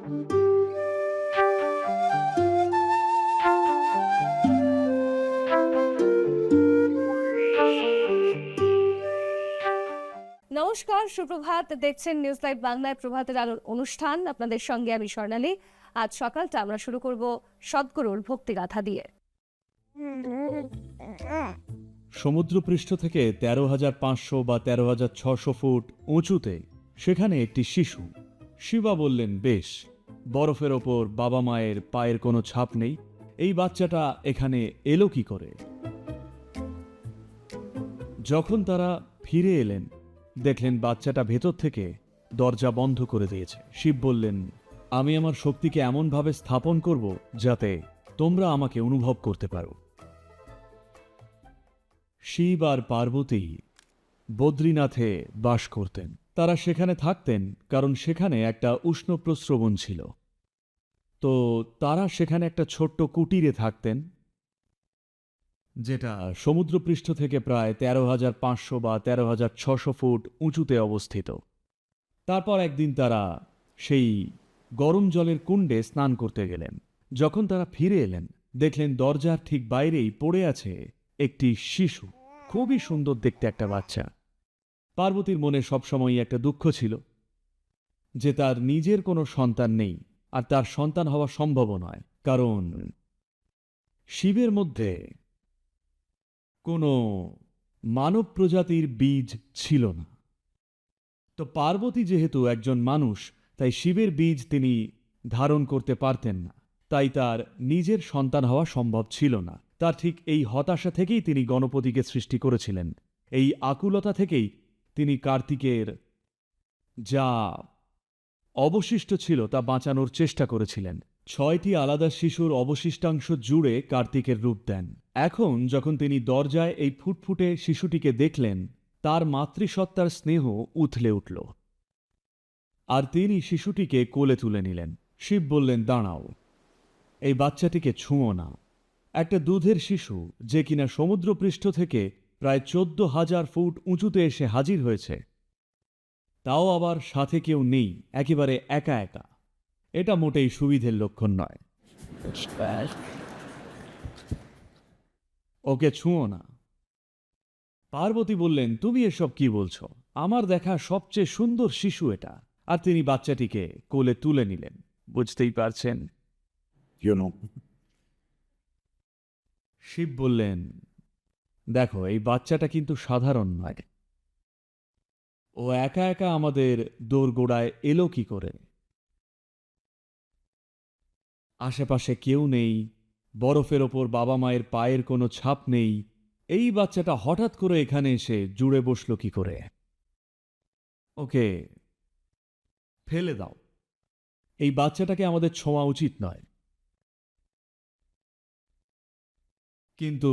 নমস্কার, সুপ্রভাত। দেখছেন নিউজ লাইভ বাংলায় প্রভাতের আলোর অনুষ্ঠান। আপনাদের সঙ্গে আমি স্বর্ণালী। আজ সকালটা আমরা শুরু করব সদ্গুরুর ভক্তিগাথা দিয়ে। সমুদ্রপৃষ্ঠ থেকে ১৩,৫০০ বা ১৩,৬০০ ফুট উঁচুতে সেখানে একটি শিশু। শিবা বললেন, বেশ, বরফের ওপর বাবা মায়ের পায়ের কোনো ছাপ নেই, এই বাচ্চাটা এখানে এলো কি করে? যখন তারা ফিরে এলেন, দেখলেন বাচ্চাটা ভেতর থেকে দরজা বন্ধ করে দিয়েছে। শিব বললেন, আমি আমার শক্তিকে এমনভাবে স্থাপন করব যাতে তোমরা আমাকে অনুভব করতে পারো। শিব আর পার্বতী বদ্রীনাথে বাস করতেন। তারা সেখানে থাকতেন কারণ সেখানে একটা উষ্ণ প্রস্রবণ ছিল। তো তারা সেখানে একটা ছোট্ট কুটিরে থাকতেন, যেটা সমুদ্রপৃষ্ঠ থেকে প্রায় ১৩,৫০০ বা ১৩,৬০০ ফুট উঁচুতে অবস্থিত। তারপর একদিন তারা সেই গরম জলের কুণ্ডে স্নান করতে গেলেন। যখন তারা ফিরে এলেন, দেখলেন দরজার ঠিক বাইরেই পড়ে আছে একটি শিশু, খুবই সুন্দর দেখতে একটা বাচ্চা। পার্বতীর মনে সবসময়ই একটা দুঃখ ছিল যে তার নিজের কোনো সন্তান নেই, আর তার সন্তান হওয়া সম্ভবও নয়, কারণ শিবের মধ্যে কোনো মানব প্রজাতির বীজ ছিল না। তো পার্বতী যেহেতু একজন মানুষ, তাই শিবের বীজ তিনি ধারণ করতে পারতেন না, তাই তার নিজের সন্তান হওয়া সম্ভব ছিল না। তার ঠিক এই হতাশা থেকেই তিনি গণপতিকে সৃষ্টি করেছিলেন। এই আকুলতা থেকেই তিনি কার্তিকের যা অবশিষ্ট ছিল তা বাঁচানোর চেষ্টা করেছিলেন। ৬টি আলাদা শিশুর অবশিষ্টাংশ জুড়ে কার্তিকের রূপ দেন। এখন যখন তিনি দরজায় এই ফুটফুটে শিশুটিকে দেখলেন, তার মাতৃসত্তার স্নেহ উথলে উঠল, আর তিনি শিশুটিকে কোলে তুলে নিলেন। শিব বললেন, দাঁড়াও, এই বাচ্চাটিকে ছুঁয়ো না। একটা দুধের শিশু, যে কিনা সমুদ্রপৃষ্ঠ থেকে প্রায় ১৪,০০০ ফুট উঁচুতে এসে হাজির হয়েছে, তাও আবার সাথে কেউ নেই, একেবারে একা একা, এটা মোটেই সুবিধের লক্ষণ নয়। ওকে ছুঁয়ো না। পার্বতী বললেন, তুমি এসব কি বলছো? আমার দেখা সবচেয়ে সুন্দর শিশু এটা। আর তিনি বাচ্চাটিকে কোলে তুলে নিলেন। বুঝতেই পারছেন? শিব বললেন, দেখো, এই বাচ্চাটা কিন্তু সাধারণ নয়। ও একা একা আমাদের দোরগোড়ায় এলো কি করে? আশেপাশে কেউ নেই, বরফের ওপর বাবা মায়ের পায়ের কোনো ছাপ নেই। এই বাচ্চাটা হঠাৎ করে এখানে এসে জুড়ে বসল কি করে? ওকে ফেলে দাও। এই বাচ্চাটাকে আমাদের ছোঁয়া উচিত নয়। কিন্তু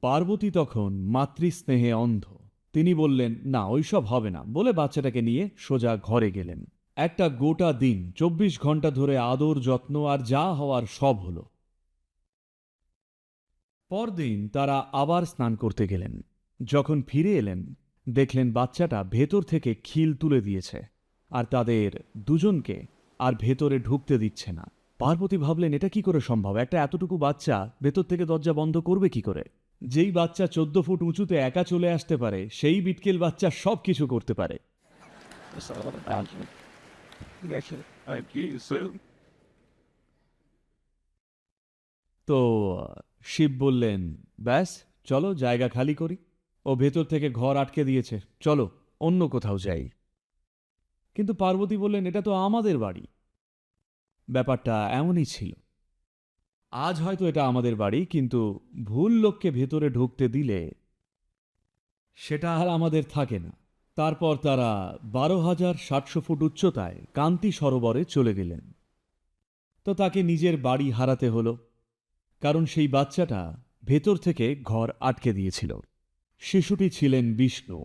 পার্বতী তখন মাতৃস্নেহে অন্ধ। তিনি বললেন, না, ওইসব হবে না, বলে বাচ্চাটাকে নিয়ে সোজা ঘরে গেলেন। একটা গোটা দিন, ২৪ ঘন্টা ধরে আদর যত্ন আর যা হওয়ার সব হলো। পরদিন তারা আবার স্নান করতে গেলেন। যখন ফিরে এলেন, দেখলেন বাচ্চাটা ভেতর থেকে খিল তুলে দিয়েছে, আর তাদের দুজনকে আর ভেতরে ঢুকতে দিচ্ছে না। পার্বতী ভাবলেন, এটা কি করে সম্ভব? একটা এতটুকু বাচ্চা ভেতর থেকে দরজা বন্ধ করবে কি করে? যেই বাচ্চা ১৪ ফুট উঁচুতে একা চলে আসতে পারে, সেই বিটকেল বাচ্চা সব কিছু করতে পারে। তো শিব বললেন, ব্যাস, চলো জায়গা খালি করি। ও ভেতর থেকে ঘর আটকে দিয়েছে, চলো অন্য কোথাও যাই। কিন্তু পার্বতী বললেন, এটা তো আমাদের বাড়ি। ব্যাপারটা এমনই ছিল। আজ হয়তো এটা আমাদের বাড়ি, কিন্তু ভুল লোককে ভেতরে ঢুকতে দিলে সেটা আর আমাদের থাকে না। তারপর তারা ১২,৭০০ ফুট উচ্চতায় কান্তি সরোবরে চলে গেলেন। তো তাকে নিজের বাড়ি হারাতে হলো, কারণ সেই বাচ্চাটা ভেতর থেকে ঘর আটকে দিয়েছিল। শিশুটি ছিলেন বিষ্ণু।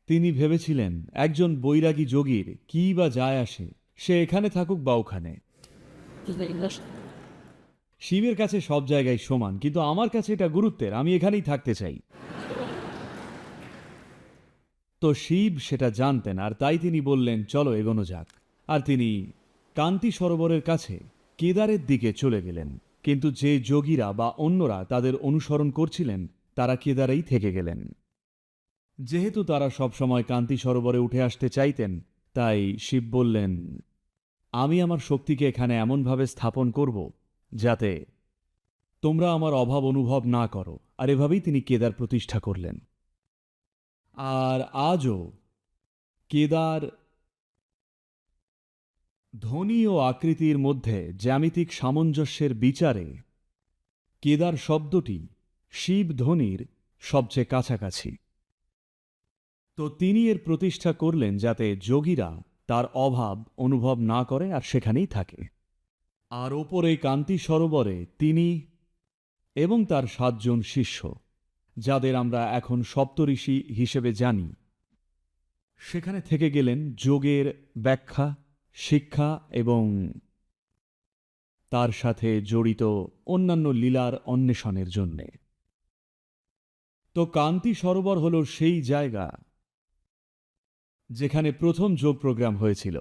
তিনি ভেবেছিলেন, একজন বৈরাগী যোগীর কি বা যায় আসে, সে এখানে থাকুক বা ওখানে। শিবের কাছে সব জায়গায় সমান, কিন্তু আমার কাছে এটা গুরুত্বের, আমি এখানেই থাকতে চাই। তো শিব সেটা জানতেন, আর তাই তিনি বললেন, চলো এগোনো যাক। আর তিনি কান্তি সরোবরের কাছে কেদারের দিকে চলে গেলেন। কিন্তু যে যোগীরা বা অন্যরা তাদের অনুসরণ করছিলেন তারা কেদারেই থেকে গেলেন। যেহেতু তারা সবসময় কান্তি সরোবরে উঠে আসতে চাইতেন, তাই শিব বললেন, আমি আমার শক্তিকে এখানে এমনভাবে স্থাপন করব যাতে তোমরা আমার অভাব অনুভব না করো। আর এভাবেই তিনি কেদার প্রতিষ্ঠা করলেন। আর আজও কেদার ধ্বনি ও আকৃতির মধ্যে জ্যামিতিক সামঞ্জস্যের বিচারে কেদার শব্দটি শিব ধ্বনির সবচেয়ে কাছাকাছি। তো তিনি এর প্রতিষ্ঠা করলেন যাতে যোগীরা তার অভাব অনুভব না করে আর সেখানেই থাকে। আর ওপরে কান্তি সরোবরে তিনি এবং তার 7 জন শিষ্য, যাদের আমরা এখন সপ্তঋষি হিসেবে জানি, সেখানে থেকে গেলেন যোগের ব্যাখ্যা, শিক্ষা এবং তার সাথে জড়িত অন্যান্য লীলার অন্বেষণের জন্যে। তো কান্তি সরোবর হল সেই জায়গা যেখানে প্রথম যোগ প্রোগ্রাম হয়েছিল।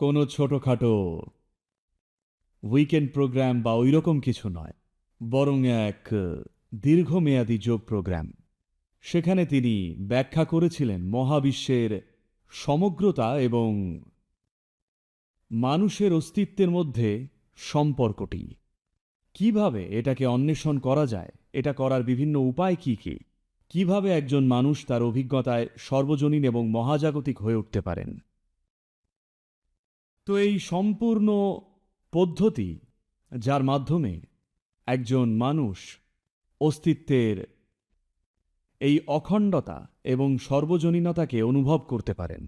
কোনো ছোটখাটো উইকেন্ড প্রোগ্রাম বা ওইরকম কিছু নয়, বরং এক দীর্ঘমেয়াদী যোগ প্রোগ্রাম। সেখানে তিনি ব্যাখ্যা করেছিলেন মহাবিশ্বের সমগ্রতা এবং মানুষের অস্তিত্বের মধ্যে সম্পর্কটি, কিভাবে এটাকে অন্বেষণ করা যায়, এটা করার বিভিন্ন উপায় কি কি, কিভাবে একজন মানুষ তার অভিজ্ঞতায় সর্বজনীন এবং মহাজাগতিক হয়ে উঠতে পারেন। তো এই সম্পূর্ণ পদ্ধতি, যার মাধ্যমে একজন মানুষ অস্তিত্বের এই অখণ্ডতা এবং সর্বজনীনতাকে অনুভব করতে পারেন,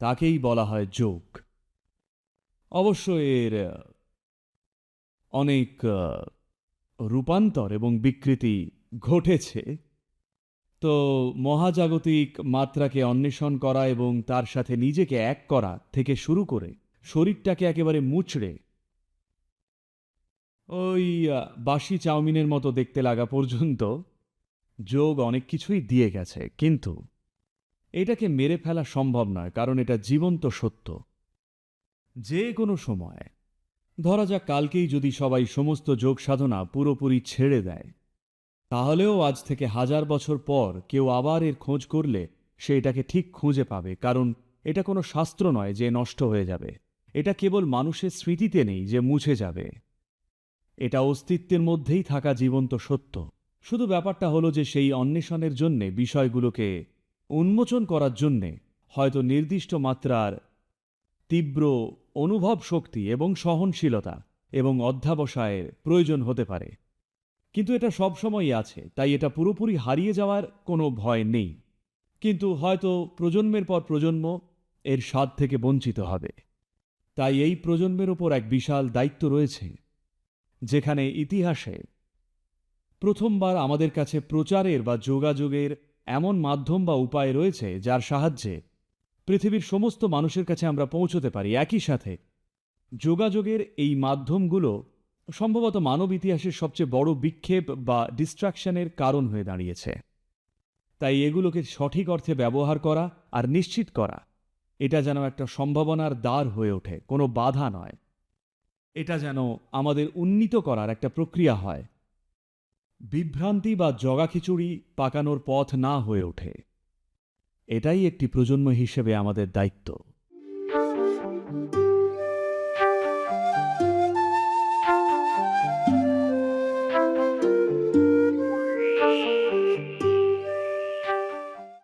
তাকেই বলা হয় যোগ। অবশ্য এর অনেক রূপান্তর এবং বিকৃতি ঘটেছে। তো মহাজাগতিক মাত্রাকে অন্বেষণ করা এবং তার সাথে নিজেকে এক করা থেকে শুরু করে শরীরটাকে একেবারে মুচড়ে ওই বাসি চাউমিনের মতো দেখতে লাগা পর্যন্ত যোগ অনেক কিছুই দিয়ে গেছে। কিন্তু এটাকে মেরে ফেলা সম্ভব নয়, কারণ এটা জীবন্ত সত্য। যে কোনো সময়, ধরা যাক কালকেই যদি সবাই সমস্ত যোগ সাধনা পুরোপুরি ছেড়ে দেয়, তাহলেও আজ থেকে 1000 বছর পর কেউ আবার এর খোঁজ করলে সে এটাকে ঠিক খুঁজে পাবে। কারণ এটা কোনো শাস্ত্র নয় যে নষ্ট হয়ে যাবে, এটা কেবল মানুষের স্মৃতিতে নেই যে মুছে যাবে। এটা অস্তিত্বের মধ্যেই থাকা জীবন্ত সত্য। শুধু ব্যাপারটা হলো যে সেই অন্বেষণের জন্যে, বিষয়গুলোকে উন্মোচন করার জন্যে হয়তো নির্দিষ্ট মাত্রার তীব্র অনুভব শক্তি এবং সহনশীলতা এবং অধ্যাবসায়ের প্রয়োজন হতে পারে। কিন্তু এটা সবসময়ই আছে, তাই এটা পুরোপুরি হারিয়ে যাওয়ার কোনো ভয় নেই। কিন্তু হয়তো প্রজন্মের পর প্রজন্ম এর স্বাদ থেকে বঞ্চিত হবে। তাই এই প্রজন্মের ওপর এক বিশাল দায়িত্ব রয়েছে, যেখানে ইতিহাসে প্রথমবার আমাদের কাছে প্রচারের বা যোগাযোগের এমন মাধ্যম বা উপায় রয়েছে যার সাহায্যে পৃথিবীর সমস্ত মানুষের কাছে আমরা পৌঁছতে পারি। একই সাথে যোগাযোগের এই মাধ্যমগুলো সম্ভবত মানব ইতিহাসের সবচেয়ে বড় বিক্ষেপ বা ডিস্ট্রাকশনের কারণ হয়ে দাঁড়িয়েছে। তাই এগুলোকে সঠিক অর্থে ব্যবহার করা আর নিশ্চিত করা, এটা যেন একটা সম্ভাবনার দ্বার হয়ে ওঠে, কোনো বাধা নয়। এটা যেন আমাদের উন্নীত করার একটা প্রক্রিয়া হয়, বিভ্রান্তি বা জগাখিচুড়ি পাকানোর পথ না হয়ে ওঠে। এটাই একটি প্রজন্ম হিসেবে আমাদের দায়িত্ব।